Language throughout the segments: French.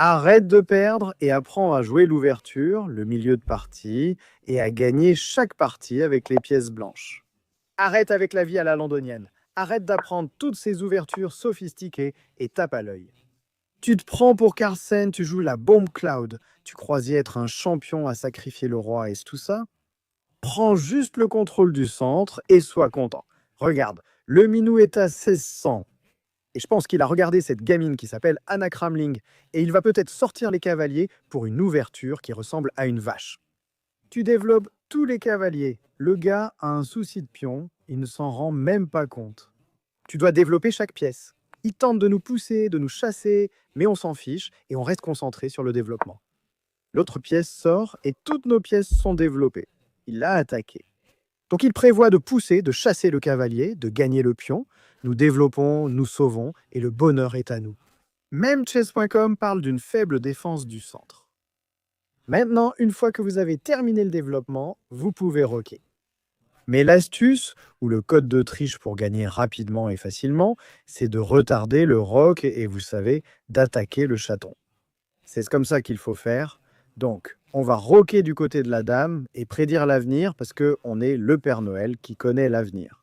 Arrête de perdre et apprends à jouer l'ouverture, le milieu de partie et à gagner chaque partie avec les pièces blanches. Arrête avec la vie à la londonienne. Arrête d'apprendre toutes ces ouvertures sophistiquées et tape à l'œil. Tu te prends pour Carlsen, tu joues la bombe Cloud. Tu croyais être un champion à sacrifier le roi, est-ce tout ça? Prends juste le contrôle du centre et sois content. Regarde, le minou est à 1600. Et je pense qu'il a regardé cette gamine qui s'appelle Anna Kramling, et il va peut-être sortir les cavaliers pour une ouverture qui ressemble à une vache. Tu développes tous les cavaliers. Le gars a un souci de pion, il ne s'en rend même pas compte. Tu dois développer chaque pièce. Il tente de nous pousser, de nous chasser, mais on s'en fiche et on reste concentré sur le développement. L'autre pièce sort et toutes nos pièces sont développées. Il l'a attaqué. Donc il prévoit de pousser, de chasser le cavalier, de gagner le pion. Nous développons, nous sauvons, et le bonheur est à nous. Même chess.com parle d'une faible défense du centre. Maintenant, une fois que vous avez terminé le développement, vous pouvez roquer. Mais l'astuce, ou le code de triche pour gagner rapidement et facilement, c'est de retarder le rock et vous savez, d'attaquer le chaton. C'est comme ça qu'il faut faire. Donc, on va roquer du côté de la dame et prédire l'avenir parce qu'on est le Père Noël qui connaît l'avenir.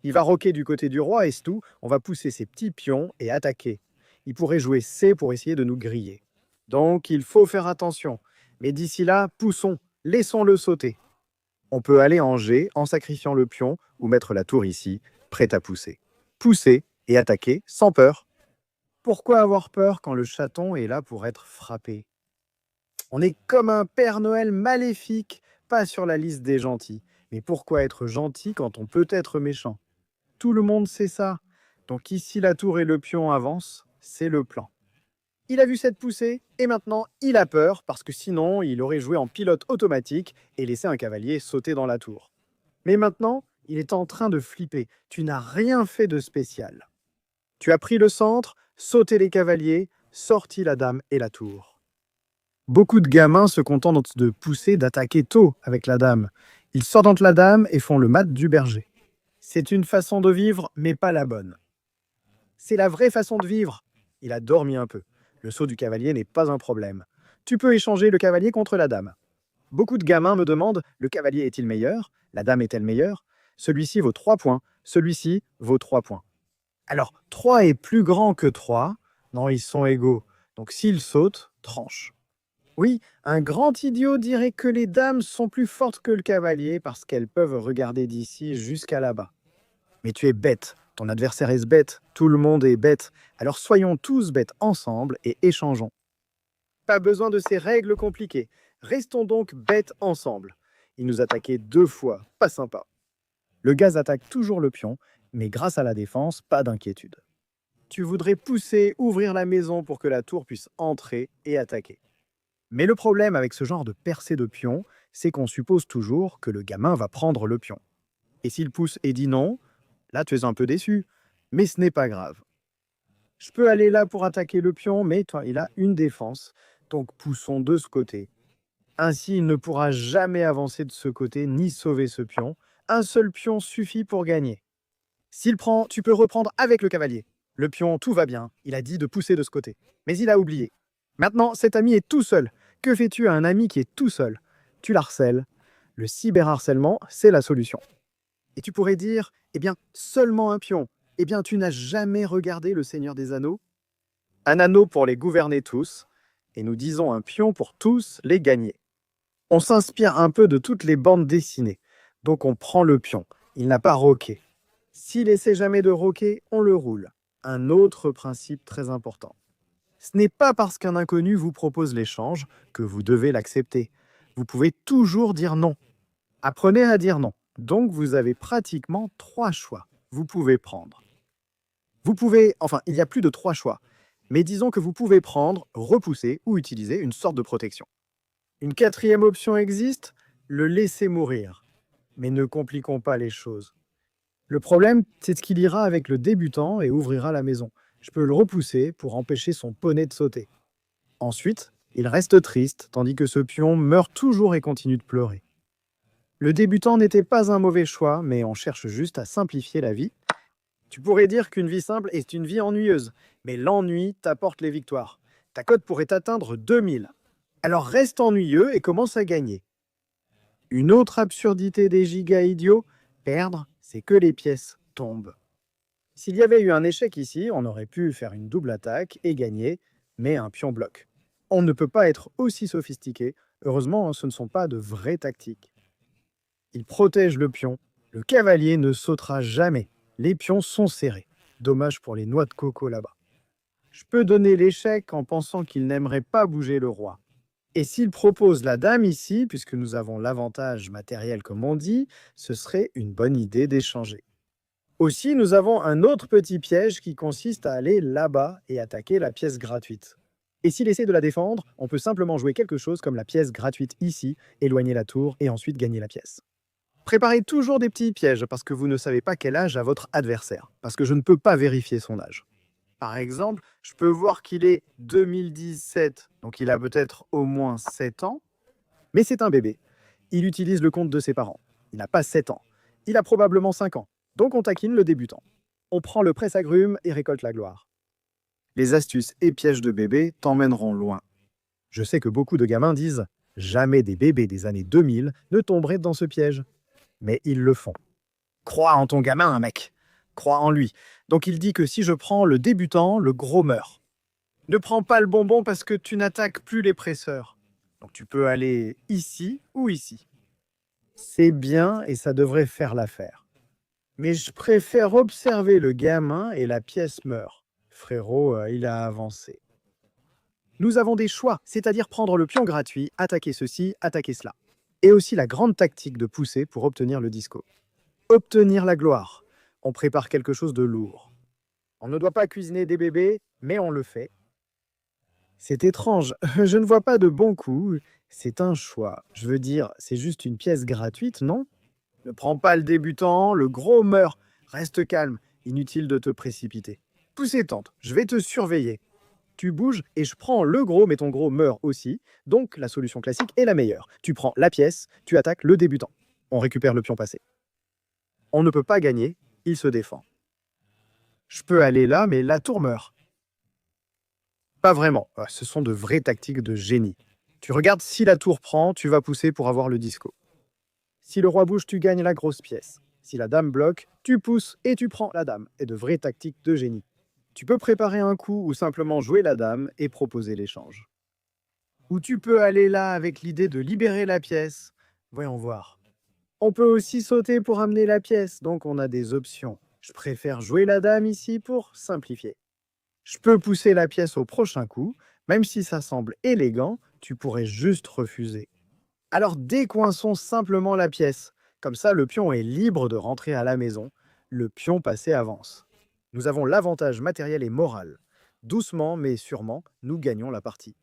Il va roquer du côté du roi et c'est tout. On va pousser ses petits pions et attaquer. Il pourrait jouer C pour essayer de nous griller. Donc, il faut faire attention. Mais d'ici là, poussons, laissons-le sauter. On peut aller en G en sacrifiant le pion ou mettre la tour ici, prête à pousser. Pousser et attaquer sans peur. Pourquoi avoir peur quand le chaton est là pour être frappé? On est comme un Père Noël maléfique, pas sur la liste des gentils. Mais pourquoi être gentil quand on peut être méchant? Tout le monde sait ça. Donc ici, la tour et le pion avancent, c'est le plan. Il a vu cette poussée et maintenant il a peur parce que sinon il aurait joué en pilote automatique et laissé un cavalier sauter dans la tour. Mais maintenant, il est en train de flipper. Tu n'as rien fait de spécial. Tu as pris le centre, sauté les cavaliers, sorti la dame et la tour. Beaucoup de gamins se contentent de pousser, d'attaquer tôt avec la dame. Ils sortent la dame et font le mat du berger. C'est une façon de vivre, mais pas la bonne. C'est la vraie façon de vivre. Il a dormi un peu. Le saut du cavalier n'est pas un problème. Tu peux échanger le cavalier contre la dame. Beaucoup de gamins me demandent, le cavalier est-il meilleur? La dame est-elle meilleure? Celui-ci vaut 3 points, celui-ci vaut 3 points. Alors, 3 est plus grand que 3. Non, ils sont égaux. Donc s'il saute, tranche. Oui, un grand idiot dirait que les dames sont plus fortes que le cavalier parce qu'elles peuvent regarder d'ici jusqu'à là-bas. Mais tu es bête, ton adversaire est bête, tout le monde est bête, alors soyons tous bêtes ensemble et échangeons. Pas besoin de ces règles compliquées, restons donc bêtes ensemble. Il nous attaquait 2 fois, pas sympa. Le gaz attaque toujours le pion, mais grâce à la défense, pas d'inquiétude. Tu voudrais pousser, ouvrir la maison pour que la tour puisse entrer et attaquer. Mais le problème avec ce genre de percée de pion, c'est qu'on suppose toujours que le gamin va prendre le pion. Et s'il pousse et dit non, là tu es un peu déçu, mais ce n'est pas grave. Je peux aller là pour attaquer le pion, mais toi, il a une défense, donc poussons de ce côté. Ainsi, il ne pourra jamais avancer de ce côté ni sauver ce pion. Un seul pion suffit pour gagner. S'il prend, tu peux reprendre avec le cavalier. Le pion, tout va bien, il a dit de pousser de ce côté. Mais il a oublié. Maintenant, cet ami est tout seul. Que fais-tu à un ami qui est tout seul? Tu l'harcèles. Le cyberharcèlement, c'est la solution. Et tu pourrais dire, eh bien, seulement un pion. Eh bien, tu n'as jamais regardé Le Seigneur des Anneaux? Un anneau pour les gouverner tous, et nous disons un pion pour tous les gagner. On s'inspire un peu de toutes les bandes dessinées, donc on prend le pion. Il n'a pas roqué. S'il essaie jamais de roquer, on le roule. Un autre principe très important. Ce n'est pas parce qu'un inconnu vous propose l'échange que vous devez l'accepter. Vous pouvez toujours dire non. Apprenez à dire non. Donc vous avez pratiquement 3 choix. Vous pouvez prendre. Il y a plus de 3 choix. Mais disons que vous pouvez prendre, repousser ou utiliser une sorte de protection. Une 4e option existe, le laisser mourir. Mais ne compliquons pas les choses. Le problème, c'est qu'il ira avec le débutant et ouvrira la maison. Je peux le repousser pour empêcher son poney de sauter. Ensuite, il reste triste, tandis que ce pion meurt toujours et continue de pleurer. Le débutant n'était pas un mauvais choix, mais on cherche juste à simplifier la vie. Tu pourrais dire qu'une vie simple est une vie ennuyeuse, mais l'ennui t'apporte les victoires. Ta cote pourrait atteindre 2000. Alors reste ennuyeux et commence à gagner. Une autre absurdité des gigas idiots, perdre, c'est que les pièces tombent. S'il y avait eu un échec ici, on aurait pu faire une double attaque et gagner, mais un pion bloque. On ne peut pas être aussi sophistiqué. Heureusement, ce ne sont pas de vraies tactiques. Il protège le pion. Le cavalier ne sautera jamais. Les pions sont serrés. Dommage pour les noix de coco là-bas. Je peux donner l'échec en pensant qu'il n'aimerait pas bouger le roi. Et s'il propose la dame ici, puisque nous avons l'avantage matériel comme on dit, ce serait une bonne idée d'échanger. Aussi, nous avons un autre petit piège qui consiste à aller là-bas et attaquer la pièce gratuite. Et s'il essaie de la défendre, on peut simplement jouer quelque chose comme la pièce gratuite ici, éloigner la tour et ensuite gagner la pièce. Préparez toujours des petits pièges parce que vous ne savez pas quel âge a votre adversaire, parce que je ne peux pas vérifier son âge. Par exemple, je peux voir qu'il est 2017, donc il a peut-être au moins 7 ans, mais c'est un bébé. Il utilise le compte de ses parents. Il n'a pas 7 ans. Il a probablement 5 ans. Donc on taquine le débutant. On prend le presse-agrumes et récolte la gloire. Les astuces et pièges de bébé t'emmèneront loin. Je sais que beaucoup de gamins disent « Jamais des bébés des années 2000 ne tomberaient dans ce piège ». Mais ils le font. Crois en ton gamin, mec. Crois en lui. Donc il dit que si je prends le débutant, le gros meurt. Ne prends pas le bonbon parce que tu n'attaques plus les presseurs. Donc tu peux aller ici ou ici. C'est bien et ça devrait faire l'affaire. Mais je préfère observer le gamin et la pièce meurt. Frérot, il a avancé. Nous avons des choix, c'est-à-dire prendre le pion gratuit, attaquer ceci, attaquer cela. Et aussi la grande tactique de pousser pour obtenir le disco. Obtenir la gloire. On prépare quelque chose de lourd. On ne doit pas cuisiner des bébés, mais on le fait. C'est étrange, je ne vois pas de bon coup. C'est un choix. Je veux dire, c'est juste une pièce gratuite, non? Ne prends pas le débutant, le gros meurt. Reste calme, inutile de te précipiter. Poussez tente, je vais te surveiller. Tu bouges et je prends le gros, mais ton gros meurt aussi. Donc la solution classique est la meilleure. Tu prends la pièce, tu attaques le débutant. On récupère le pion passé. On ne peut pas gagner, il se défend. Je peux aller là, mais la tour meurt. Pas vraiment, ce sont de vraies tactiques de génie. Tu regardes si la tour prend, tu vas pousser pour avoir le disco. Si le roi bouge, tu gagnes la grosse pièce. Si la dame bloque, tu pousses et tu prends la dame. Et de vraies tactiques de génie. Tu peux préparer un coup ou simplement jouer la dame et proposer l'échange. Ou tu peux aller là avec l'idée de libérer la pièce. Voyons voir. On peut aussi sauter pour amener la pièce, donc on a des options. Je préfère jouer la dame ici pour simplifier. Je peux pousser la pièce au prochain coup, même si ça semble élégant, tu pourrais juste refuser. Alors décoinçons simplement la pièce. Comme ça, le pion est libre de rentrer à la maison. Le pion passé avance. Nous avons l'avantage matériel et moral. Doucement mais sûrement, nous gagnons la partie.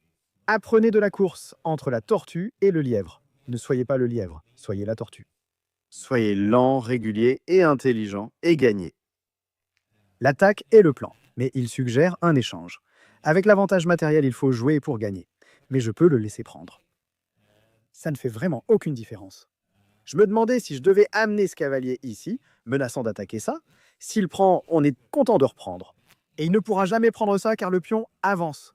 Apprenez de la course entre la tortue et le lièvre. Ne soyez pas le lièvre, soyez la tortue. Soyez lent, régulier et intelligent et gagnez. L'attaque est le plan, mais il suggère un échange. Avec l'avantage matériel, il faut jouer pour gagner. Mais je peux le laisser prendre. Ça ne fait vraiment aucune différence. Je me demandais si je devais amener ce cavalier ici, menaçant d'attaquer ça. S'il prend, on est content de reprendre. Et il ne pourra jamais prendre ça car le pion avance.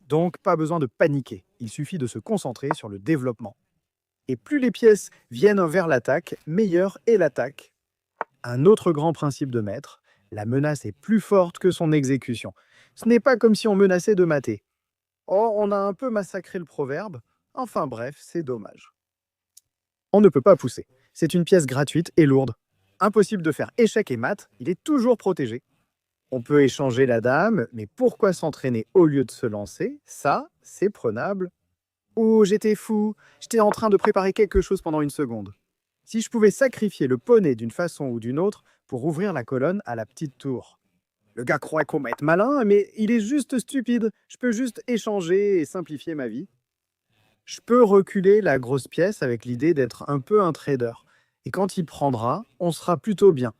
Donc pas besoin de paniquer, il suffit de se concentrer sur le développement. Et plus les pièces viennent vers l'attaque, meilleure est l'attaque. Un autre grand principe de maître, la menace est plus forte que son exécution. Ce n'est pas comme si on menaçait de mater. Oh, on a un peu massacré le proverbe. Enfin bref, c'est dommage. On ne peut pas pousser. C'est une pièce gratuite et lourde. Impossible de faire échec et mat, il est toujours protégé. On peut échanger la dame, mais pourquoi s'entraîner au lieu de se lancer? Ça, c'est prenable. Oh, j'étais fou, j'étais en train de préparer quelque chose pendant une seconde. Si je pouvais sacrifier le poney d'une façon ou d'une autre pour ouvrir la colonne à la petite tour. Le gars croit qu'on va être malin, mais il est juste stupide. Je peux juste échanger et simplifier ma vie. Je peux reculer la grosse pièce avec l'idée d'être un peu un trader. Et quand il prendra, on sera plutôt bien.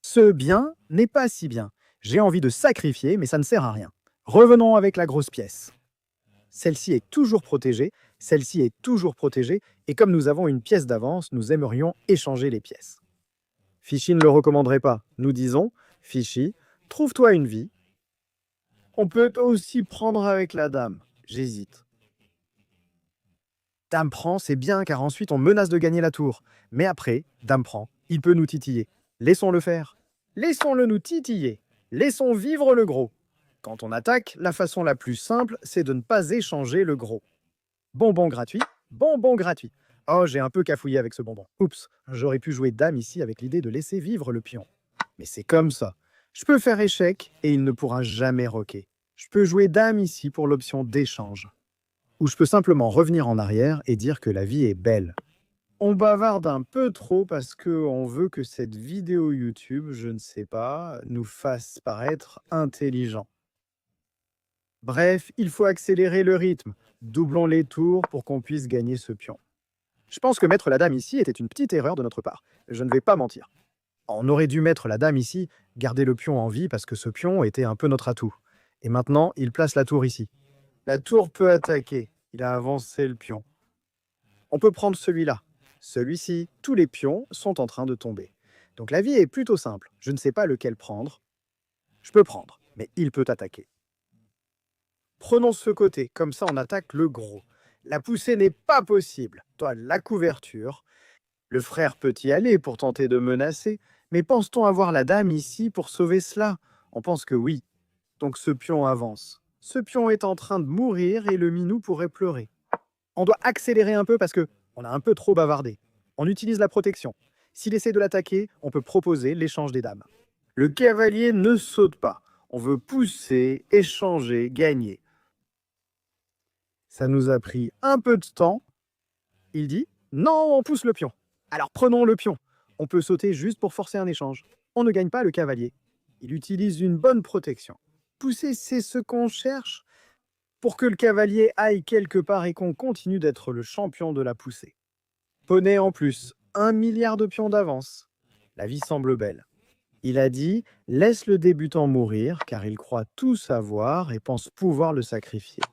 Ce bien n'est pas si bien. J'ai envie de sacrifier, mais ça ne sert à rien. Revenons avec la grosse pièce. Celle-ci est toujours protégée, celle-ci est toujours protégée, et comme nous avons une pièce d'avance, nous aimerions échanger les pièces. Fichy ne le recommanderait pas. Nous disons, Fichy, trouve-toi une vie. On peut aussi prendre avec la dame. J'hésite. Dame prend, c'est bien, car ensuite on menace de gagner la tour. Mais après, dame prend, il peut nous titiller. Laissons-le faire. Laissons-le nous titiller. Laissons vivre le gros. Quand on attaque, la façon la plus simple, c'est de ne pas échanger le gros. Bonbon gratuit, bonbon gratuit. Oh, j'ai un peu cafouillé avec ce bonbon. Oups, j'aurais pu jouer dame ici avec l'idée de laisser vivre le pion. Mais c'est comme ça. Je peux faire échec et il ne pourra jamais roquer. Je peux jouer dame ici pour l'option d'échange. Ou je peux simplement revenir en arrière et dire que la vie est belle. On bavarde un peu trop parce qu'on veut que cette vidéo YouTube, je ne sais pas, nous fasse paraître intelligent. Bref, il faut accélérer le rythme. Doublons les tours pour qu'on puisse gagner ce pion. Je pense que mettre la dame ici était une petite erreur de notre part. Je ne vais pas mentir. On aurait dû mettre la dame ici, garder le pion en vie parce que ce pion était un peu notre atout. Et maintenant, il place la tour ici. La tour peut attaquer. Il a avancé le pion. On peut prendre celui-là. Celui-ci, tous les pions sont en train de tomber. Donc la vie est plutôt simple. Je ne sais pas lequel prendre. Je peux prendre, mais il peut attaquer. Prenons ce côté, comme ça on attaque le gros. La poussée n'est pas possible. Toi, la couverture. Le frère peut y aller pour tenter de menacer, mais pense-t-on avoir la dame ici pour sauver cela? On pense que oui. Donc ce pion avance. Ce pion est en train de mourir et le minou pourrait pleurer. On doit accélérer un peu parce que on a un peu trop bavardé. On utilise la protection. S'il essaie de l'attaquer, on peut proposer l'échange des dames. Le cavalier ne saute pas. On veut pousser, échanger, gagner. Ça nous a pris un peu de temps. Il dit « Non, on pousse le pion ». Alors prenons le pion. On peut sauter juste pour forcer un échange. On ne gagne pas le cavalier. Il utilise une bonne protection. Pousser, c'est ce qu'on cherche pour que le cavalier aille quelque part et qu'on continue d'être le champion de la poussée. Poney en plus, 1 milliard de pions d'avance. La vie semble belle. Il a dit « Laisse le débutant mourir car il croit tout savoir et pense pouvoir le sacrifier. »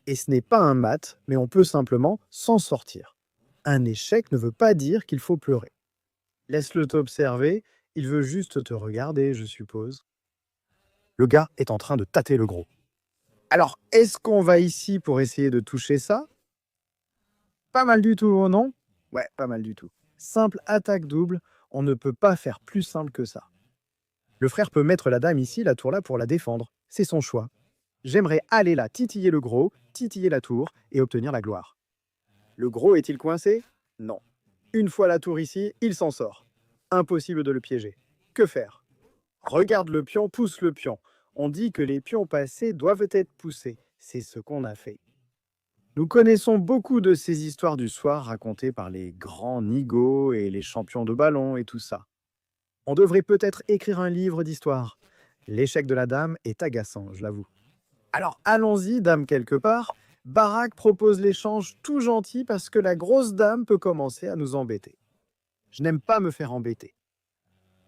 Et ce n'est pas un mat, mais on peut simplement s'en sortir. Un échec ne veut pas dire qu'il faut pleurer. Laisse-le t'observer, il veut juste te regarder, je suppose. Le gars est en train de tâter le gros. Alors, est-ce qu'on va ici pour essayer de toucher ça? Pas mal du tout, non? Ouais, pas mal du tout. Simple attaque double, on ne peut pas faire plus simple que ça. Le frère peut mettre la dame ici, la tour là, pour la défendre. C'est son choix. J'aimerais aller là, titiller le gros, titiller la tour et obtenir la gloire. Le gros est-il coincé? Non. Une fois la tour ici, il s'en sort. Impossible de le piéger. Que faire? Regarde le pion, pousse le pion. On dit que les pions passés doivent être poussés. C'est ce qu'on a fait. Nous connaissons beaucoup de ces histoires du soir racontées par les grands nigauds et les champions de ballon et tout ça. On devrait peut-être écrire un livre d'histoire. L'échec de la dame est agaçant, je l'avoue. Alors allons-y, dame quelque part. Barak propose l'échange tout gentil parce que la grosse dame peut commencer à nous embêter. Je n'aime pas me faire embêter.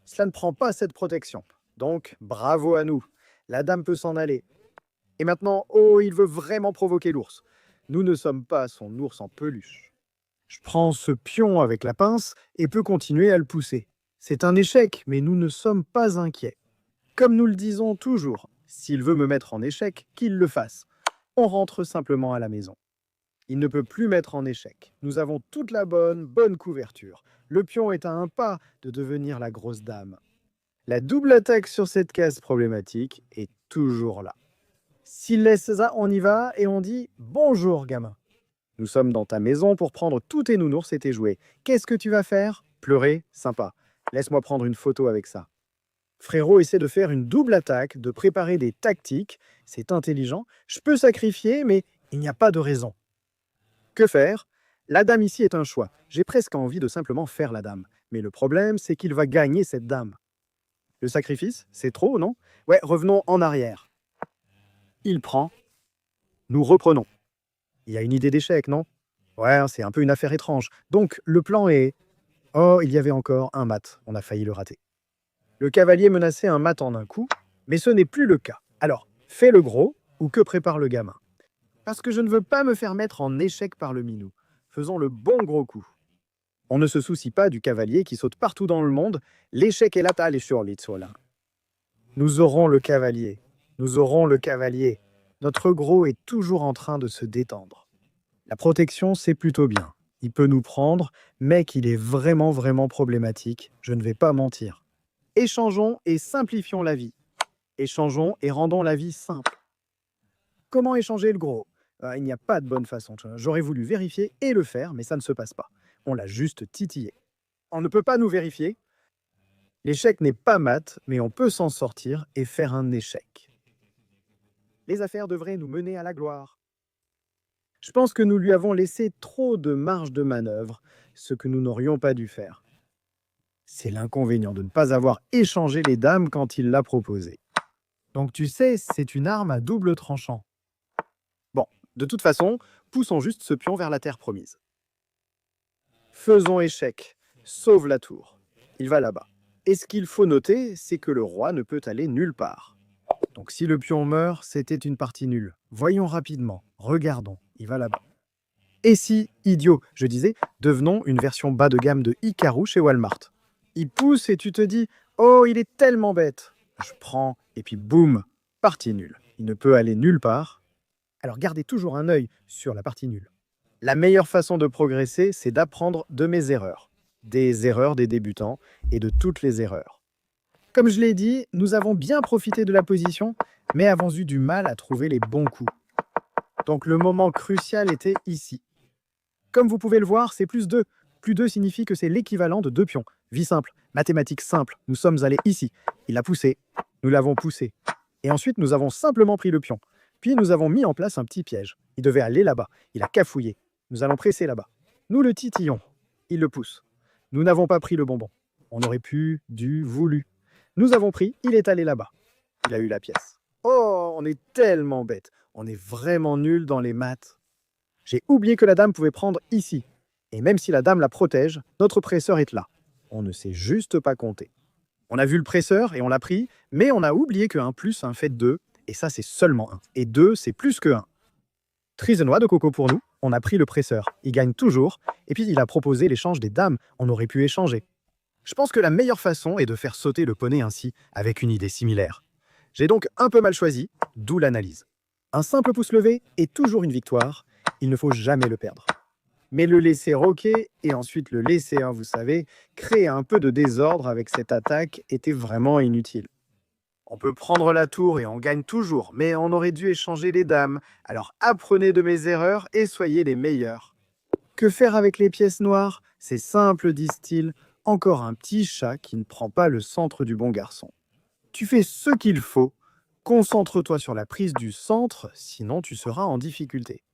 Cela ne prend pas cette protection. Donc, bravo à nous. La dame peut s'en aller. Et maintenant, oh, il veut vraiment provoquer l'ours. Nous ne sommes pas son ours en peluche. Je prends ce pion avec la pince et peux continuer à le pousser. C'est un échec, mais nous ne sommes pas inquiets. Comme nous le disons toujours, s'il veut me mettre en échec, qu'il le fasse. On rentre simplement à la maison. Il ne peut plus mettre en échec. Nous avons toute la bonne couverture. Le pion est à un pas de devenir la grosse dame. La double attaque sur cette case problématique est toujours là. S'il laisse ça, on y va et on dit « Bonjour, gamin ». Nous sommes dans ta maison pour prendre tous tes nounours et tes jouets. Qu'est-ce que tu vas faire? Pleurer? Sympa. Laisse-moi prendre une photo avec ça. Frérot essaie de faire une double attaque, de préparer des tactiques. C'est intelligent. Je peux sacrifier, mais il n'y a pas de raison. Que faire? La dame ici est un choix. J'ai presque envie de simplement faire la dame. Mais le problème, c'est qu'il va gagner cette dame. Le sacrifice, c'est trop, non? Ouais, revenons en arrière. Il prend. Nous reprenons. Il y a une idée d'échec, non? Ouais, c'est un peu une affaire étrange. Donc, le plan est... Oh, il y avait encore un mat. On a failli le rater. Le cavalier menaçait un mat en un coup, mais ce n'est plus le cas. Alors, fais le gros, ou que prépare le gamin? Parce que je ne veux pas me faire mettre en échec par le minou. Faisons le bon gros coup. On ne se soucie pas du cavalier qui saute partout dans le monde. L'échec est là, les sur l'itzola. Nous aurons le cavalier. Nous aurons le cavalier. Notre gros est toujours en train de se détendre. La protection, c'est plutôt bien. Il peut nous prendre, mais qu'il est vraiment, vraiment problématique. Je ne vais pas mentir. Échangeons et simplifions la vie. Échangeons et rendons la vie simple. Comment échanger le gros? Il n'y a pas de bonne façon. J'aurais voulu vérifier et le faire, mais ça ne se passe pas. On l'a juste titillé. On ne peut pas nous vérifier. L'échec n'est pas mat, mais on peut s'en sortir et faire un échec. Les affaires devraient nous mener à la gloire. Je pense que nous lui avons laissé trop de marge de manœuvre, ce que nous n'aurions pas dû faire. C'est l'inconvénient de ne pas avoir échangé les dames quand il l'a proposé. Donc tu sais, c'est une arme à double tranchant. Bon, de toute façon, poussons juste ce pion vers la terre promise. Faisons échec. Sauve la tour. Il va là-bas. Et ce qu'il faut noter, c'est que le roi ne peut aller nulle part. Donc si le pion meurt, c'était une partie nulle. Voyons rapidement. Regardons. Il va là-bas. Et si, idiot, je disais, devenons une version bas de gamme de Hikaru chez Walmart. Il pousse et tu te dis « Oh, il est tellement bête !» Je prends et puis boum, partie nulle. Il ne peut aller nulle part. Alors gardez toujours un œil sur la partie nulle. La meilleure façon de progresser, c'est d'apprendre de mes erreurs. Des erreurs des débutants et de toutes les erreurs. Comme je l'ai dit, nous avons bien profité de la position, mais avons eu du mal à trouver les bons coups. Donc le moment crucial était ici. Comme vous pouvez le voir, c'est plus 2. Plus 2 signifie que c'est l'équivalent de 2 pions. Vie simple, mathématiques simples. Nous sommes allés ici. Il a poussé. Nous l'avons poussé. Et ensuite, nous avons simplement pris le pion. Puis nous avons mis en place un petit piège. Il devait aller là-bas. Il a cafouillé. Nous allons presser là-bas. Nous le titillons. Il le pousse. Nous n'avons pas pris le bonbon. On aurait pu, dû, voulu. Nous avons pris, il est allé là-bas. Il a eu la pièce. Oh, on est tellement bête. On est vraiment nul dans les maths. J'ai oublié que la dame pouvait prendre ici. Et même si la dame la protège, notre presseur est là. On ne sait juste pas compter. On a vu le presseur et on l'a pris, mais on a oublié que 1 plus 1 fait 2, et ça c'est seulement 1. Et 2, c'est plus que 1. Trise noix de coco pour nous, on a pris le presseur. Il gagne toujours, et puis il a proposé l'échange des dames, on aurait pu échanger. Je pense que la meilleure façon est de faire sauter le poney ainsi, avec une idée similaire. J'ai donc un peu mal choisi, d'où l'analyse. Un simple pouce levé est toujours une victoire, il ne faut jamais le perdre. Mais le laisser roquer et ensuite le laisser, vous savez, créer un peu de désordre avec cette attaque était vraiment inutile. On peut prendre la tour et on gagne toujours, mais on aurait dû échanger les dames. Alors apprenez de mes erreurs et soyez les meilleurs. Que faire avec les pièces noires? C'est simple, disent-ils. Encore un petit chat qui ne prend pas le centre du bon garçon. Tu fais ce qu'il faut. Concentre-toi sur la prise du centre, sinon tu seras en difficulté.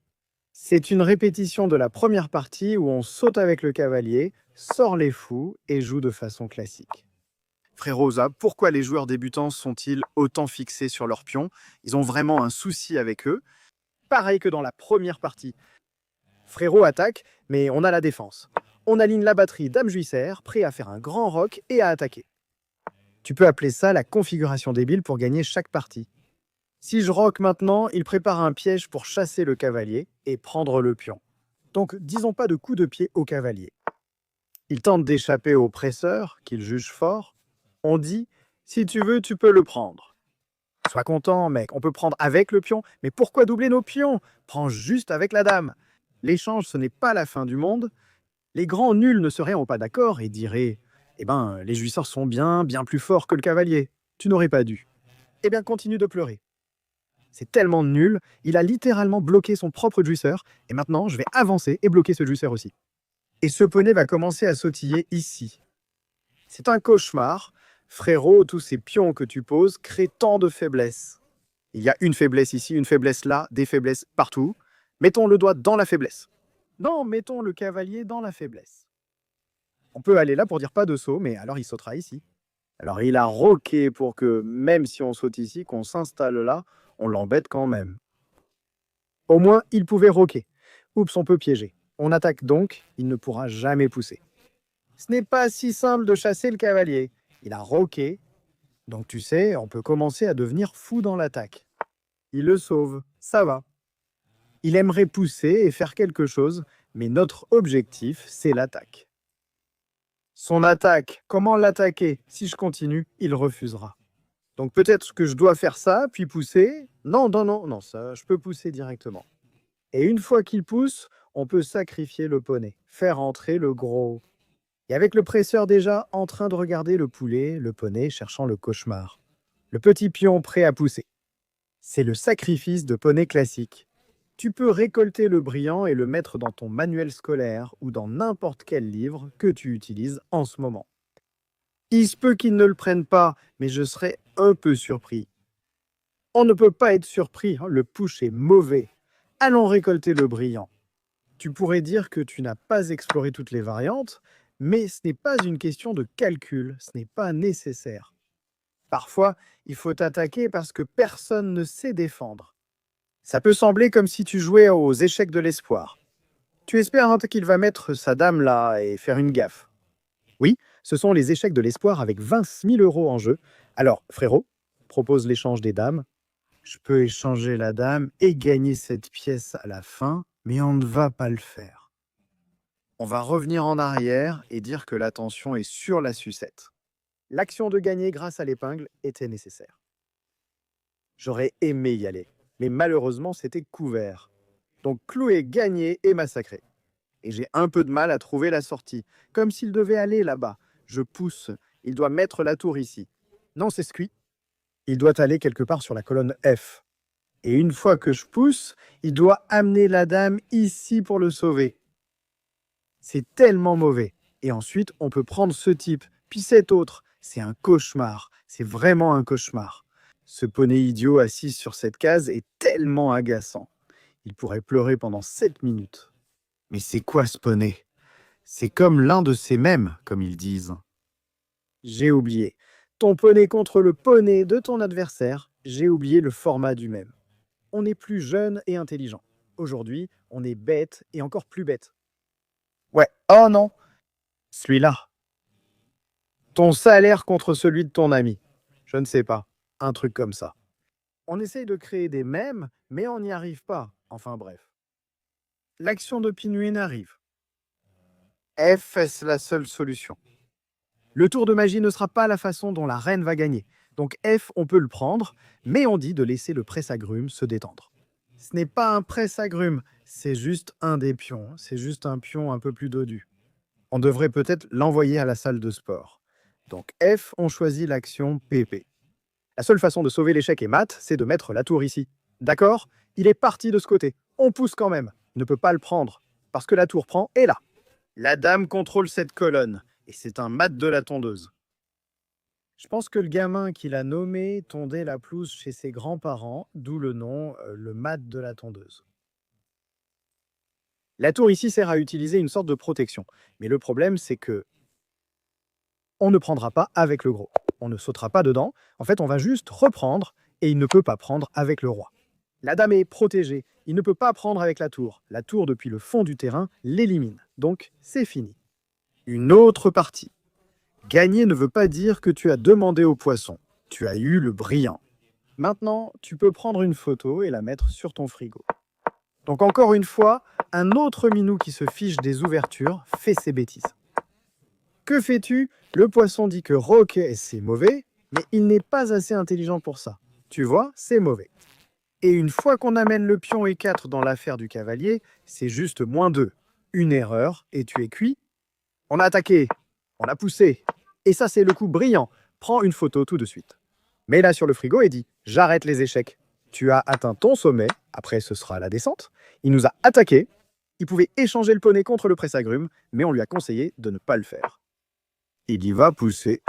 C'est une répétition de la première partie où on saute avec le cavalier, sort les fous et joue de façon classique. Frérosa, pourquoi les joueurs débutants sont-ils autant fixés sur leurs pions? Ils ont vraiment un souci avec eux. Pareil que dans la première partie. Frérot attaque, mais on a la défense. On aligne la batterie dame juissaire, prêt à faire un grand rock et à attaquer. Tu peux appeler ça la configuration débile pour gagner chaque partie. Si je rock maintenant, il prépare un piège pour chasser le cavalier et prendre le pion. Donc disons pas de coup de pied au cavalier. Il tente d'échapper au presseur, qu'il juge fort. On dit, si tu veux, tu peux le prendre. Sois content, mec, on peut prendre avec le pion, mais pourquoi doubler nos pions? Prends juste avec la dame. L'échange, ce n'est pas la fin du monde. Les grands nuls ne seraient pas d'accord et diraient, eh ben, les jouisseurs sont bien plus forts que le cavalier. Tu n'aurais pas dû. Eh bien, continue de pleurer. C'est tellement nul, il a littéralement bloqué son propre jouisseur, et maintenant je vais avancer et bloquer ce jouisseur aussi. Et ce poney va commencer à sautiller ici. C'est un cauchemar. Frérot, tous ces pions que tu poses créent tant de faiblesses. Il y a une faiblesse ici, une faiblesse là, des faiblesses partout. Mettons le doigt dans la faiblesse. Non, mettons le cavalier dans la faiblesse. On peut aller là pour dire pas de saut, mais alors il sautera ici. Alors il a roqué pour que, même si on saute ici, qu'on s'installe là, on l'embête quand même. Au moins, il pouvait roquer. Oups, on peut piéger. On attaque donc, il ne pourra jamais pousser. Ce n'est pas si simple de chasser le cavalier. Il a roqué. Donc tu sais, on peut commencer à devenir fou dans l'attaque. Il le sauve, ça va. Il aimerait pousser et faire quelque chose, mais notre objectif, c'est l'attaque. Son attaque, comment l'attaquer? Si je continue, il refusera. Donc peut-être que je dois faire ça, puis pousser. Non, non, non, non, ça, je peux pousser directement. Et une fois qu'il pousse, on peut sacrifier le poney, faire entrer le gros. Et avec le presseur déjà en train de regarder le poulet, le poney cherchant le cauchemar. Le petit pion prêt à pousser. C'est le sacrifice de poney classique. Tu peux récolter le brillant et le mettre dans ton manuel scolaire ou dans n'importe quel livre que tu utilises en ce moment. Il se peut qu'ils ne le prennent pas, mais je serais un peu surpris. On ne peut pas être surpris, hein, le push est mauvais. Allons récolter le brillant. Tu pourrais dire que tu n'as pas exploré toutes les variantes, mais ce n'est pas une question de calcul, ce n'est pas nécessaire. Parfois, il faut attaquer parce que personne ne sait défendre. Ça peut sembler comme si tu jouais aux échecs de l'espoir. Tu espères hein, qu'il va mettre sa dame là et faire une gaffe. Oui, ce sont les échecs de l'espoir avec 20 000 € en jeu. Alors, frérot, propose l'échange des dames. Je peux échanger la dame et gagner cette pièce à la fin, mais on ne va pas le faire. On va revenir en arrière et dire que l'attention est sur la sucette. L'action de gagner grâce à l'épingle était nécessaire. J'aurais aimé y aller, mais malheureusement c'était couvert. Donc clouer, gagner et massacrer. Et j'ai un peu de mal à trouver la sortie, comme s'il devait aller là-bas. Je pousse, il doit mettre la tour ici. Non, c'est squee. Il doit aller quelque part sur la colonne F. Et une fois que je pousse, il doit amener la dame ici pour le sauver. C'est tellement mauvais. Et ensuite, on peut prendre ce type, puis cet autre. C'est un cauchemar. C'est vraiment un cauchemar. Ce poney idiot assis sur cette case est tellement agaçant. Il pourrait pleurer pendant 7 minutes. Mais c'est quoi ce poney? C'est comme l'un de ces mêmes, comme ils disent. J'ai oublié. Ton poney contre le poney de ton adversaire, j'ai oublié le format du même. On est plus jeune et intelligent. Aujourd'hui, on est bête et encore plus bête. Ouais, oh non, celui-là. Ton salaire contre celui de ton ami. Je ne sais pas, un truc comme ça. On essaye de créer des mèmes, mais on n'y arrive pas. Enfin bref. L'action de Pinguin arrive. F, est la seule solution. Le tour de magie ne sera pas la façon dont la reine va gagner. Donc F, on peut le prendre, mais on dit de laisser le presse-agrumes se détendre. Ce n'est pas un presse-agrumes, c'est juste un des pions. C'est juste un pion un peu plus dodu. On devrait peut-être l'envoyer à la salle de sport. Donc F, on choisit l'action PP. La seule façon de sauver l'échec et mat, c'est de mettre la tour ici. D'accord? Il est parti de ce côté. On pousse quand même. Il ne peut pas le prendre, parce que la tour prend est là. La dame contrôle cette colonne, et c'est un mat de la tondeuse. Je pense que le gamin qui l'a nommé tondait la pelouse chez ses grands-parents, d'où le nom, le mat de la tondeuse. La tour ici sert à utiliser une sorte de protection, mais le problème c'est que on ne prendra pas avec le gros. On ne sautera pas dedans, en fait on va juste reprendre, et il ne peut pas prendre avec le roi. La dame est protégée, il ne peut pas prendre avec la tour. La tour depuis le fond du terrain l'élimine, donc c'est fini. Une autre partie. Gagner ne veut pas dire que tu as demandé au poisson. Tu as eu le brillant. Maintenant, tu peux prendre une photo et la mettre sur ton frigo. Donc encore une fois, un autre minou qui se fiche des ouvertures fait ses bêtises. Que fais-tu? Le poisson dit que rock, c'est mauvais, mais il n'est pas assez intelligent pour ça. Tu vois, c'est mauvais. Et une fois qu'on amène le pion E4 dans l'affaire du cavalier, c'est juste -2. Une erreur et tu es cuit. On a attaqué, on a poussé. Et ça, c'est le coup brillant. Prends une photo tout de suite. Mets-la sur le frigo et dis « J'arrête les échecs ». Tu as atteint ton sommet, après ce sera la descente. Il nous a attaqué. Il pouvait échanger le poney contre le presse-agrumes, mais on lui a conseillé de ne pas le faire. Il y va pousser.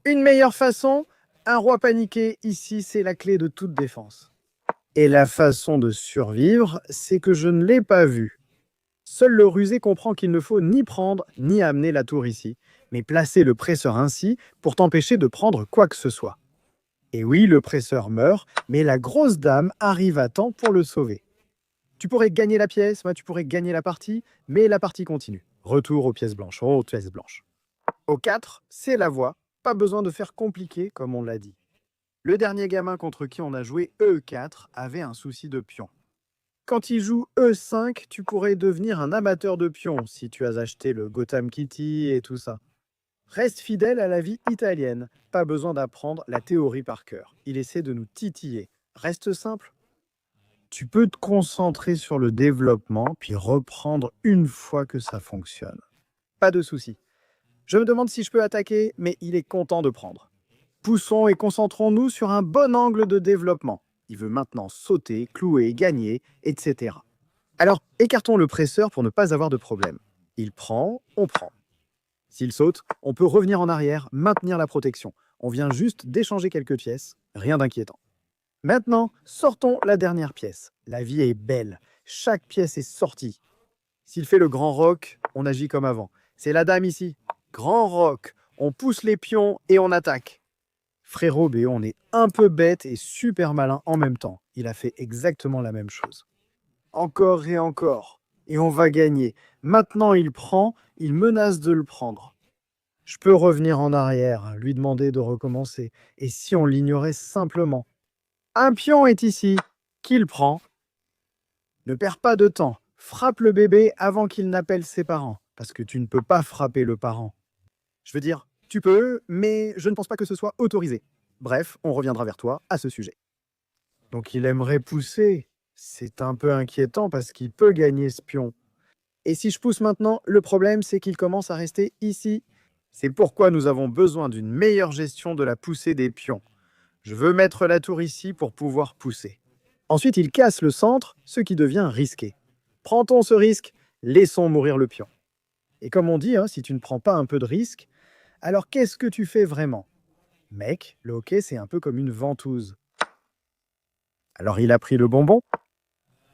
Une meilleure façon, un roi paniqué, ici, c'est la clé de toute défense. Et la façon de survivre, c'est que je ne l'ai pas vu. Seul le rusé comprend qu'il ne faut ni prendre ni amener la tour ici, mais placer le presseur ainsi pour t'empêcher de prendre quoi que ce soit. Et oui, le presseur meurt, mais la grosse dame arrive à temps pour le sauver. Tu pourrais gagner la pièce, tu pourrais gagner la partie, mais la partie continue. Retour aux pièces blanches, aux pièces blanches. Au 4, c'est la voie, pas besoin de faire compliqué comme on l'a dit. Le dernier gamin contre qui on a joué E4 avait un souci de pion. Quand il joue E5, tu pourrais devenir un amateur de pions si tu as acheté le Gotham Kitty et tout ça. Reste fidèle à la vie italienne. Pas besoin d'apprendre la théorie par cœur. Il essaie de nous titiller. Reste simple. Tu peux te concentrer sur le développement, puis reprendre une fois que ça fonctionne. Pas de souci. Je me demande si je peux attaquer, mais il est content de prendre. Poussons et concentrons-nous sur un bon angle de développement. Il veut maintenant sauter, clouer, gagner, etc. Alors, écartons le presseur pour ne pas avoir de problème. Il prend, on prend. S'il saute, on peut revenir en arrière, maintenir la protection. On vient juste d'échanger quelques pièces, rien d'inquiétant. Maintenant, sortons la dernière pièce. La vie est belle. Chaque pièce est sortie. S'il fait le grand roc, on agit comme avant. C'est la dame ici. Grand roc. On pousse les pions et on attaque. Frérot Béon est un peu bête et super malin en même temps. Il a fait exactement la même chose. Encore et encore. Et on va gagner. Maintenant, il prend, il menace de le prendre. Je peux revenir en arrière, lui demander de recommencer. Et si on l'ignorait simplement? Un pion est ici. Qui le prend? Ne perds pas de temps. Frappe le bébé avant qu'il n'appelle ses parents. Parce que tu ne peux pas frapper le parent. Je veux dire, tu peux, mais je ne pense pas que ce soit autorisé. Bref, on reviendra vers toi à ce sujet. Donc il aimerait pousser. C'est un peu inquiétant parce qu'il peut gagner ce pion. Et si je pousse maintenant, le problème c'est qu'il commence à rester ici. C'est pourquoi nous avons besoin d'une meilleure gestion de la poussée des pions. Je veux mettre la tour ici pour pouvoir pousser. Ensuite, il casse le centre, ce qui devient risqué. Prend-on ce risque? Laissons mourir le pion. Et comme on dit, si tu ne prends pas un peu de risque, alors qu'est-ce que tu fais vraiment? Mec, le hockey, c'est un peu comme une ventouse. Alors il a pris le bonbon,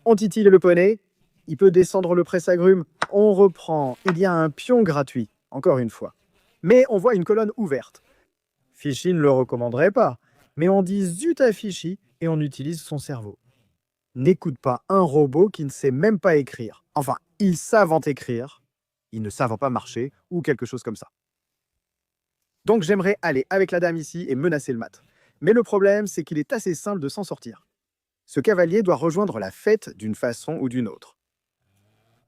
on titille le poney, il peut descendre le presse-agrumes, on reprend, il y a un pion gratuit, encore une fois. Mais on voit une colonne ouverte. Fichy ne le recommanderait pas, mais on dit zut à Fichy et on utilise son cerveau. N'écoute pas un robot qui ne sait même pas écrire. Enfin, ils savent en écrire, ils ne savent pas marcher ou quelque chose comme ça. Donc j'aimerais aller avec la dame ici et menacer le mat. Mais le problème, c'est qu'il est assez simple de s'en sortir. Ce cavalier doit rejoindre la fête d'une façon ou d'une autre.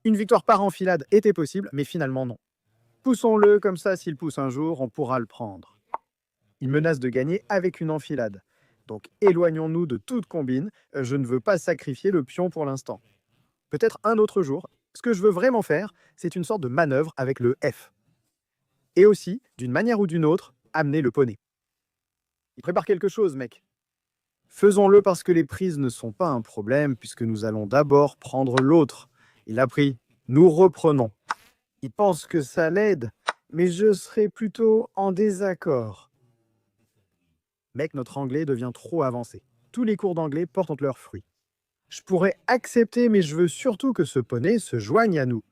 Une victoire par enfilade était possible, mais finalement non. Poussons-le, comme ça, s'il pousse un jour, on pourra le prendre. Il menace de gagner avec une enfilade. Donc éloignons-nous de toute combine, je ne veux pas sacrifier le pion pour l'instant. Peut-être un autre jour. Ce que je veux vraiment faire, c'est une sorte de manœuvre avec le F. Et aussi, d'une manière ou d'une autre, amener le poney. Il prépare quelque chose, mec. Faisons-le parce que les prises ne sont pas un problème, puisque nous allons d'abord prendre l'autre. Il a pris. Nous reprenons. Il pense que ça l'aide, mais je serai plutôt en désaccord. Mec, notre anglais devient trop avancé. Tous les cours d'anglais portent leurs fruits. Je pourrais accepter, mais je veux surtout que ce poney se joigne à nous.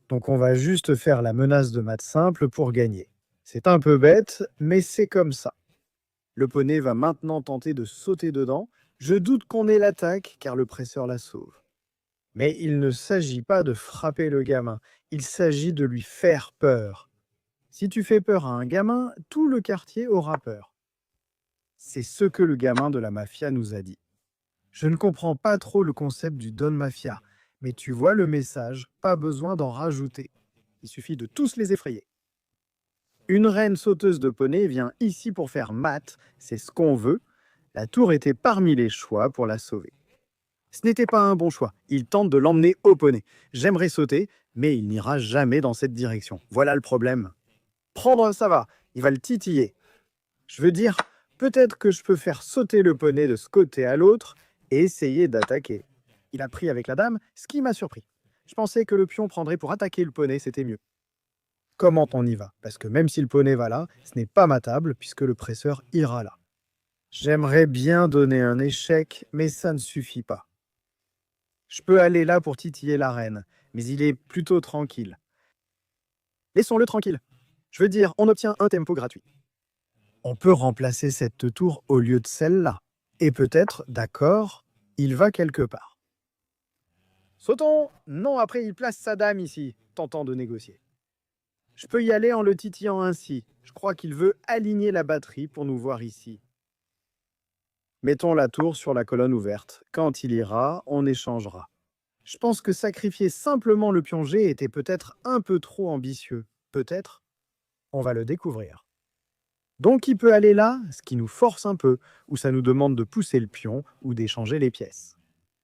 Donc on va juste faire la menace de maths simple pour gagner. C'est un peu bête, mais c'est comme ça. Le poney va maintenant tenter de sauter dedans. Je doute qu'on ait l'attaque, car le presseur la sauve. Mais il ne s'agit pas de frapper le gamin, il s'agit de lui faire peur. Si tu fais peur à un gamin, tout le quartier aura peur. C'est ce que le gamin de la mafia nous a dit. Je ne comprends pas trop le concept du Don Mafia, mais tu vois le message, pas besoin d'en rajouter. Il suffit de tous les effrayer. Une reine sauteuse de poney vient ici pour faire mat, c'est ce qu'on veut. La tour était parmi les choix pour la sauver. Ce n'était pas un bon choix, il tente de l'emmener au poney. J'aimerais sauter, mais il n'ira jamais dans cette direction. Voilà le problème. Prendre, ça va, il va le titiller. Je veux dire, peut-être que je peux faire sauter le poney de ce côté à l'autre et essayer d'attaquer. Il a pris avec la dame, ce qui m'a surpris. Je pensais que le pion prendrait pour attaquer le poney, c'était mieux. Comment on y va? Parce que même si le poney va là, ce n'est pas ma table, puisque le presseur ira là. J'aimerais bien donner un échec, mais ça ne suffit pas. Je peux aller là pour titiller la reine, mais il est plutôt tranquille. Laissons-le tranquille. Je veux dire, on obtient un tempo gratuit. On peut remplacer cette tour au lieu de celle-là. Et peut-être, d'accord, il va quelque part. Sautons! Non, après il place sa dame ici, tentant de négocier. Je peux y aller en le titillant ainsi. Je crois qu'il veut aligner la batterie pour nous voir ici. Mettons la tour sur la colonne ouverte. Quand il ira, on échangera. Je pense que sacrifier simplement le pion G était peut-être un peu trop ambitieux. Peut-être? On va le découvrir. Donc il peut aller là, ce qui nous force un peu, ou ça nous demande de pousser le pion ou d'échanger les pièces.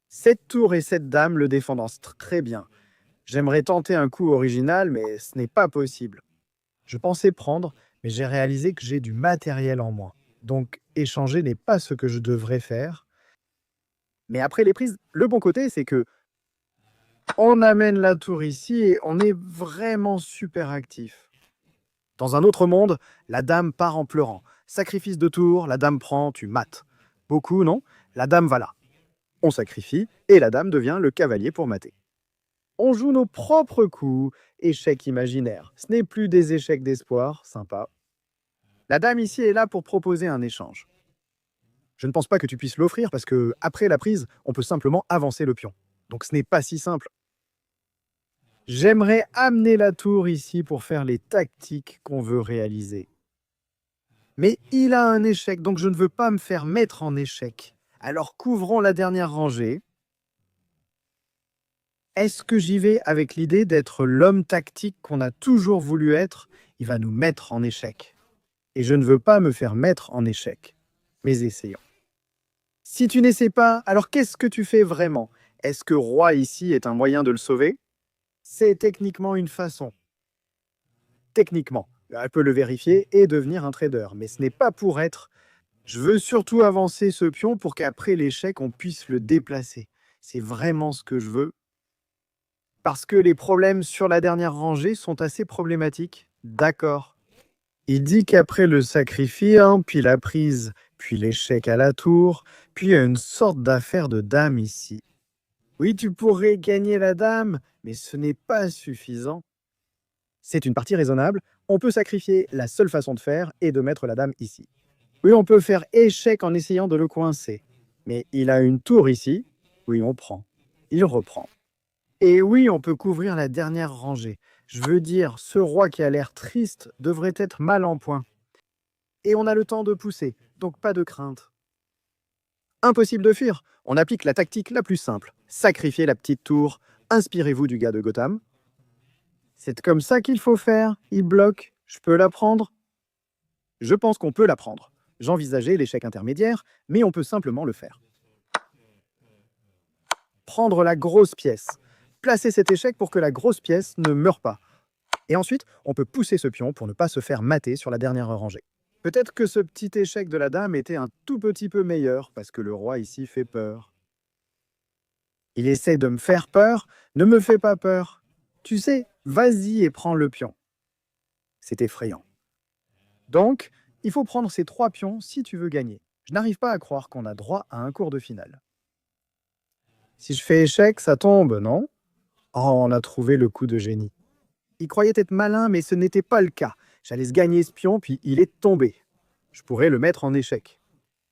Cette tour et cette dame le défendent très bien. J'aimerais tenter un coup original, mais ce n'est pas possible. Je pensais prendre, mais j'ai réalisé que j'ai du matériel en moins. Donc échanger n'est pas ce que je devrais faire. Mais après les prises, le bon côté, c'est que on amène la tour ici et on est vraiment super actif. Dans un autre monde, la dame part en pleurant. Sacrifice de tour, la dame prend, tu mates. Beaucoup, non? La dame va là. On sacrifie et la dame devient le cavalier pour mater. On joue nos propres coups, échecs imaginaires. Ce n'est plus des échecs d'espoir, sympa. La dame ici est là pour proposer un échange. Je ne pense pas que tu puisses l'offrir parce que, après la prise, on peut simplement avancer le pion. Donc ce n'est pas si simple. J'aimerais amener la tour ici pour faire les tactiques qu'on veut réaliser. Mais il a un échec, donc je ne veux pas me faire mettre en échec. Alors couvrons la dernière rangée. Est-ce que j'y vais avec l'idée d'être l'homme tactique qu'on a toujours voulu être? Il va nous mettre en échec. Et je ne veux pas me faire mettre en échec. Mais essayons. Si tu n'essaies pas, alors qu'est-ce que tu fais vraiment? Est-ce que roi ici est un moyen de le sauver? C'est techniquement une façon. Techniquement, elle peut le vérifier et devenir un trader, mais ce n'est pas pour être. Je veux surtout avancer ce pion pour qu'après l'échec, on puisse le déplacer. C'est vraiment ce que je veux. Parce que les problèmes sur la dernière rangée sont assez problématiques. D'accord. Il dit qu'après le sacrifice, puis la prise, puis l'échec à la tour, puis il y a une sorte d'affaire de dame ici. Oui, tu pourrais gagner la dame, mais ce n'est pas suffisant. C'est une partie raisonnable. On peut sacrifier. La seule façon de faire est de mettre la dame ici. Oui, on peut faire échec en essayant de le coincer. Mais il a une tour ici. Oui, on prend. Il reprend. Et oui, on peut couvrir la dernière rangée. Je veux dire, ce roi qui a l'air triste devrait être mal en point. Et on a le temps de pousser, donc pas de crainte. Impossible de fuir. On applique la tactique la plus simple. Sacrifier la petite tour. Inspirez-vous du gars de Gotham. C'est comme ça qu'il faut faire. Il bloque. Je peux la prendre? Je pense qu'on peut la prendre. J'envisageais l'échec intermédiaire, mais on peut simplement le faire. Prendre la grosse pièce. Placer cet échec pour que la grosse pièce ne meure pas. Et ensuite, on peut pousser ce pion pour ne pas se faire mater sur la dernière rangée. Peut-être que ce petit échec de la dame était un tout petit peu meilleur, parce que le roi ici fait peur. Il essaie de me faire peur, ne me fais pas peur. Tu sais, vas-y et prends le pion. C'est effrayant. Donc, il faut prendre ces 3 pions si tu veux gagner. Je n'arrive pas à croire qu'on a droit à un cours de finale. Si je fais échec, ça tombe, non? Oh, on a trouvé le coup de génie. Il croyait être malin, mais ce n'était pas le cas. J'allais se gagner ce pion, puis il est tombé. Je pourrais le mettre en échec.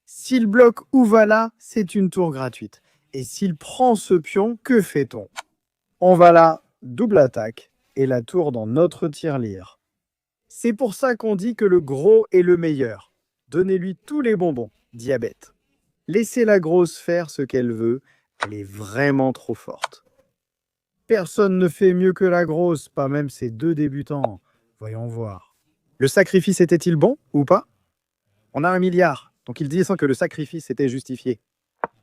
S'il bloque ou va là, c'est une tour gratuite. Et s'il prend ce pion, que fait-on? On va là, double attaque, et la tour dans notre tirelire. C'est pour ça qu'on dit que le gros est le meilleur. Donnez-lui tous les bonbons, diabète. Laissez la grosse faire ce qu'elle veut, elle est vraiment trop forte. Personne ne fait mieux que la grosse, pas même ces 2 débutants. Voyons voir. Le sacrifice était-il bon ou pas? On a 1 milliard, donc il dit sans que le sacrifice était justifié.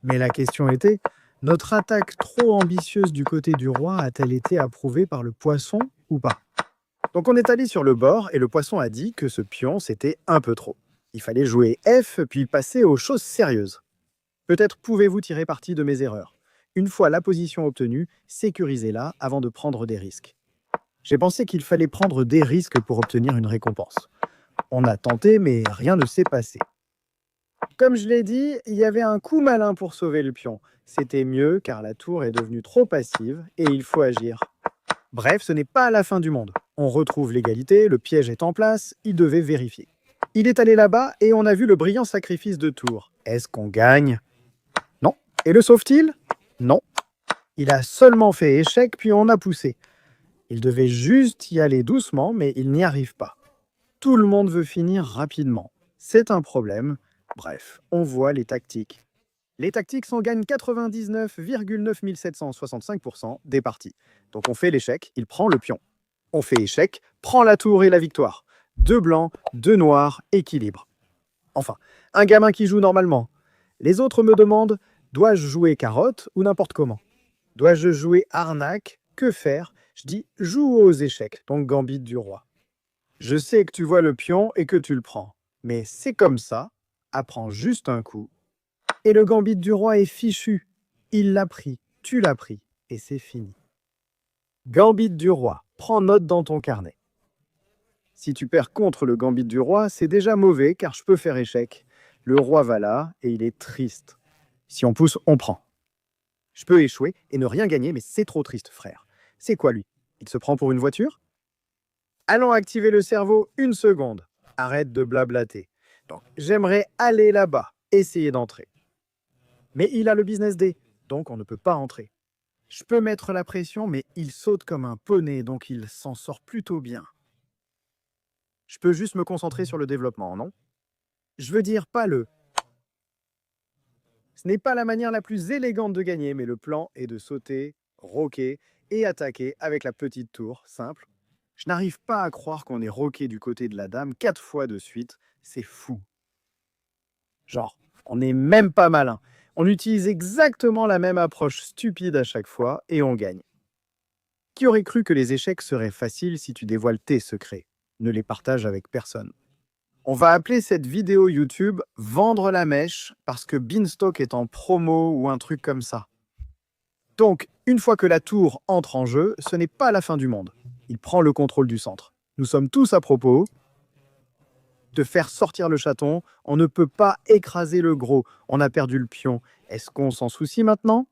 Mais la question était, notre attaque trop ambitieuse du côté du roi a-t-elle été approuvée par le poisson ou pas? Donc on est allé sur le bord et le poisson a dit que ce pion c'était un peu trop. Il fallait jouer F puis passer aux choses sérieuses. Peut-être pouvez-vous tirer parti de mes erreurs. Une fois la position obtenue, sécurisez-la avant de prendre des risques. J'ai pensé qu'il fallait prendre des risques pour obtenir une récompense. On a tenté, mais rien ne s'est passé. Comme je l'ai dit, il y avait un coup malin pour sauver le pion. C'était mieux car la tour est devenue trop passive et il faut agir. Bref, ce n'est pas la fin du monde. On retrouve l'égalité, le piège est en place, il devait vérifier. Il est allé là-bas et on a vu le brillant sacrifice de tour. Est-ce qu'on gagne? Non. Et le sauve-t-il? Non. Il a seulement fait échec puis on a poussé. Il devait juste y aller doucement, mais il n'y arrive pas. Tout le monde veut finir rapidement. C'est un problème. Bref, on voit les tactiques. Les tactiques sont gagnent 99,9765% des parties. Donc on fait l'échec, il prend le pion. On fait échec, prend la tour et la victoire. 2 blancs, 2 noirs, équilibre. Enfin, un gamin qui joue normalement. Les autres me demandent, dois-je jouer carotte ou n'importe comment? Dois-je jouer arnaque? Que faire? Je dis, joue aux échecs, donc gambit du roi. Je sais que tu vois le pion et que tu le prends. Mais c'est comme ça, apprends juste un coup. Et le gambit du roi est fichu. Il l'a pris, tu l'as pris, et c'est fini. Gambit du roi, prends note dans ton carnet. Si tu perds contre le gambit du roi, c'est déjà mauvais car je peux faire échec. Le roi va là et il est triste. Si on pousse, on prend. Je peux échouer et ne rien gagner, mais c'est trop triste, frère. C'est quoi lui? Il se prend pour une voiture? Allons activer le cerveau 1 seconde. Arrête de blablater. Donc, j'aimerais aller là-bas, essayer d'entrer. Mais il a le business day, donc on ne peut pas entrer. Je peux mettre la pression, mais il saute comme un poney, donc il s'en sort plutôt bien. Je peux juste me concentrer sur le développement, non? Je veux dire, pas le. Ce n'est pas la manière la plus élégante de gagner, mais le plan est de sauter, roquer et attaquer avec la petite tour, simple. Je n'arrive pas à croire qu'on ait roqué du côté de la dame 4 fois de suite, c'est fou. Genre, on n'est même pas malin. On utilise exactement la même approche stupide à chaque fois et on gagne. Qui aurait cru que les échecs seraient faciles si tu dévoiles tes secrets? Ne les partage avec personne. On va appeler cette vidéo YouTube Vendre la mèche parce que Beanstalk est en promo ou un truc comme ça. Donc, une fois que la tour entre en jeu, ce n'est pas la fin du monde. Il prend le contrôle du centre. Nous sommes tous à propos de faire sortir le chaton. On ne peut pas écraser le gros. On a perdu le pion. Est-ce qu'on s'en soucie maintenant?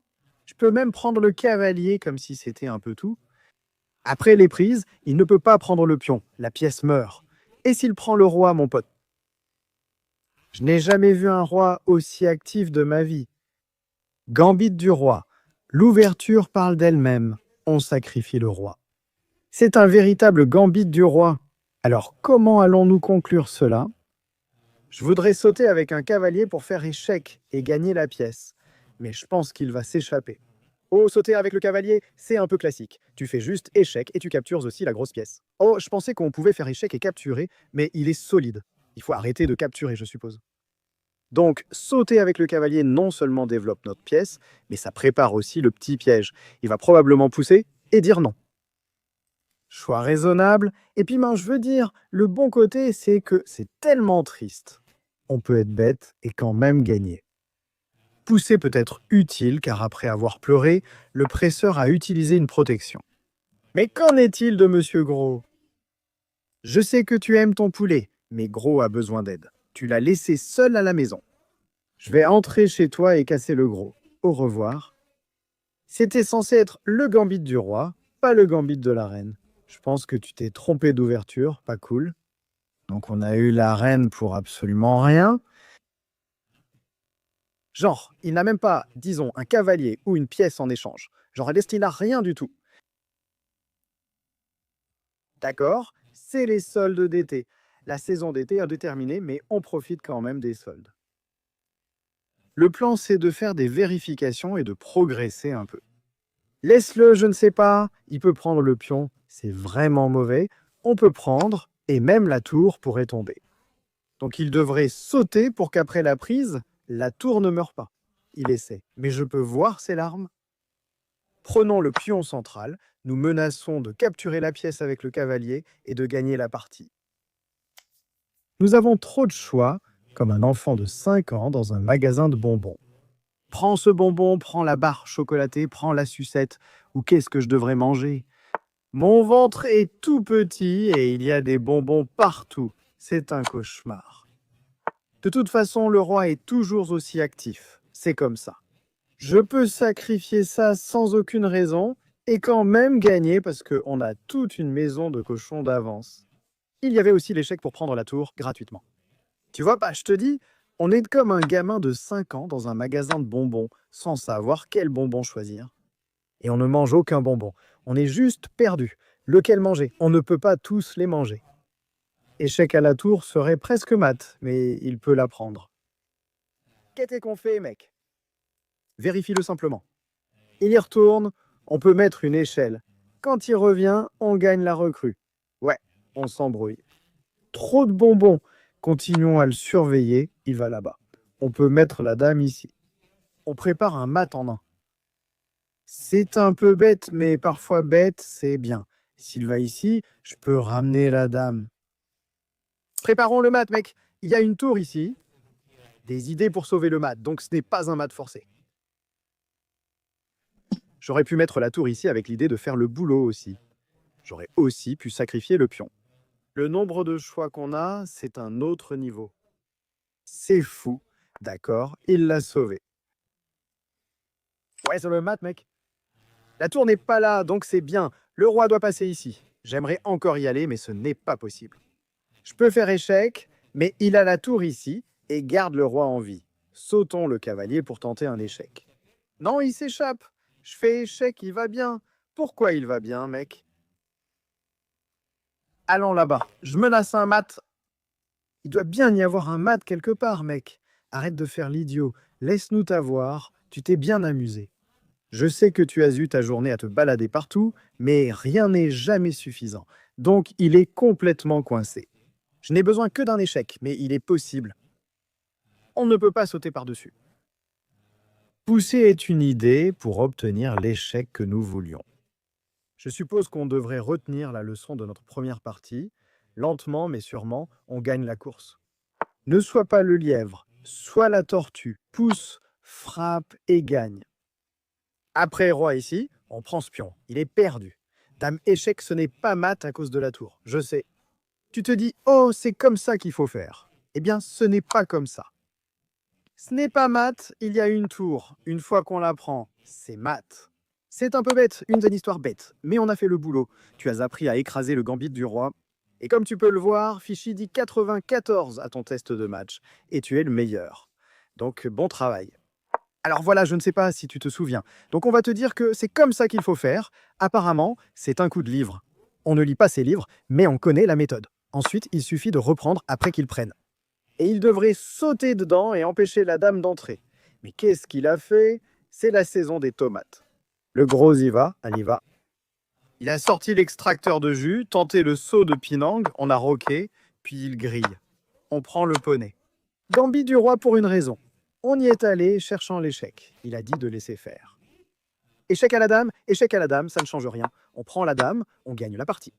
Je peux même prendre le cavalier comme si c'était un peu tout. Après les prises, il ne peut pas prendre le pion. La pièce meurt. Et s'il prend le roi, mon pote? Je n'ai jamais vu un roi aussi actif de ma vie. Gambit du roi. L'ouverture parle d'elle-même. On sacrifie le roi. C'est un véritable gambit du roi. Alors comment allons-nous conclure cela? Je voudrais sauter avec un cavalier pour faire échec et gagner la pièce. Mais je pense qu'il va s'échapper. Oh, sauter avec le cavalier, c'est un peu classique. Tu fais juste échec et tu captures aussi la grosse pièce. Oh, je pensais qu'on pouvait faire échec et capturer, mais il est solide. Il faut arrêter de capturer, je suppose. Donc, sauter avec le cavalier non seulement développe notre pièce, mais ça prépare aussi le petit piège. Il va probablement pousser et dire non. Choix raisonnable. Et puis, je veux dire, le bon côté, c'est que c'est tellement triste. On peut être bête et quand même gagner. Pousser peut être utile car après avoir pleuré, le presseur a utilisé une protection. Mais qu'en est-il de Monsieur Gros? Je sais que tu aimes ton poulet, mais Gros a besoin d'aide. Tu l'as laissé seul à la maison. Je vais entrer chez toi et casser le Gros. Au revoir. C'était censé être le gambit du roi, pas le gambit de la reine. Je pense que tu t'es trompé d'ouverture, pas cool. Donc on a eu la reine pour absolument rien. Genre, il n'a même pas, disons, un cavalier ou une pièce en échange. Genre, il n'a rien du tout. D'accord, c'est les soldes d'été. La saison d'été a déterminé, mais on profite quand même des soldes. Le plan, c'est de faire des vérifications et de progresser un peu. Laisse-le, je ne sais pas, il peut prendre le pion, c'est vraiment mauvais. On peut prendre, et même la tour pourrait tomber. Donc il devrait sauter pour qu'après la prise, la tour ne meure pas. Il essaie, mais je peux voir ses larmes. Prenons le pion central, nous menaçons de capturer la pièce avec le cavalier et de gagner la partie. Nous avons trop de choix, comme un enfant de 5 ans dans un magasin de bonbons. Prends ce bonbon, prends la barre chocolatée, prends la sucette, ou qu'est-ce que je devrais manger? Mon ventre est tout petit et il y a des bonbons partout. C'est un cauchemar. De toute façon, le roi est toujours aussi actif. C'est comme ça. Je peux sacrifier ça sans aucune raison et quand même gagner parce qu'on a toute une maison de cochons d'avance. Il y avait aussi l'échec pour prendre la tour gratuitement. Tu vois pas, je te dis, on est comme un gamin de 5 ans dans un magasin de bonbons sans savoir quel bonbon choisir. Et on ne mange aucun bonbon. On est juste perdu. Lequel manger? On ne peut pas tous les manger. Échec à la tour serait presque mat, mais il peut l'apprendre. Qu'est-ce qu'on fait, mec? Vérifie-le simplement. Il y retourne, on peut mettre une échelle. Quand il revient, on gagne la recrue. Ouais, on s'embrouille. trop de bonbons. Continuons à le surveiller, il va là-bas. On peut mettre la dame ici. On prépare un mat en un. C'est un peu bête, mais parfois bête, c'est bien. S'il va ici, je peux ramener la dame. Préparons le mat, mec. Il y a une tour ici. Des idées pour sauver le mat, donc ce n'est pas un mat forcé. J'aurais pu mettre la tour ici avec l'idée de faire le boulot aussi. J'aurais aussi pu sacrifier le pion. Le nombre de choix qu'on a, c'est un autre niveau. C'est fou. D'accord, il l'a sauvé. Ouais, c'est le mat, mec. La tour n'est pas là, donc c'est bien. Le roi doit passer ici. J'aimerais encore y aller, mais ce n'est pas possible. Je peux faire échec, mais il a la tour ici et garde le roi en vie. Sautons le cavalier pour tenter un échec. Non, il s'échappe. Je fais échec, il va bien. Pourquoi il va bien, mec? Allons là-bas. Je menace un mat. Il doit bien y avoir un mat quelque part, mec. Arrête de faire l'idiot. Laisse-nous t'avoir. Tu t'es bien amusé. Je sais que tu as eu ta journée à te balader partout, mais rien n'est jamais suffisant. Donc, il est complètement coincé. Je n'ai besoin que d'un échec, mais il est possible. On ne peut pas sauter par-dessus. Pousser est une idée pour obtenir l'échec que nous voulions. Je suppose qu'on devrait retenir la leçon de notre première partie. Lentement mais sûrement, on gagne la course. Ne sois pas le lièvre, sois la tortue. Pousse, frappe et gagne. Après roi ici, on prend ce pion. Il est perdu. Dame échec, ce n'est pas mat à cause de la tour. Je sais. Tu te dis, oh, c'est comme ça qu'il faut faire. Eh bien, ce n'est pas comme ça. Ce n'est pas mat, il y a une tour. Une fois qu'on la prend, c'est mat. C'est un peu bête, une histoire bête, mais on a fait le boulot. Tu as appris à écraser le gambit du roi. Et comme tu peux le voir, Fichy dit 94 à ton test de match. Et tu es le meilleur. Donc, bon travail. Alors voilà, je ne sais pas si tu te souviens. Donc on va te dire que c'est comme ça qu'il faut faire. Apparemment, c'est un coup de livre. On ne lit pas ces livres, mais on connaît la méthode. Ensuite, il suffit de reprendre après qu'il prenne. Et il devrait sauter dedans et empêcher la dame d'entrer. Mais qu'est-ce qu'il a fait? C'est la saison des tomates. Le gros y va, elle y va. Il a sorti l'extracteur de jus, tenté le seau de Pinang, on a roqué, puis il grille. On prend le poney. Gambit du roi pour une raison. On y est allé cherchant l'échec. Il a dit de laisser faire. Échec à la dame, ça ne change rien. On prend la dame, on gagne la partie.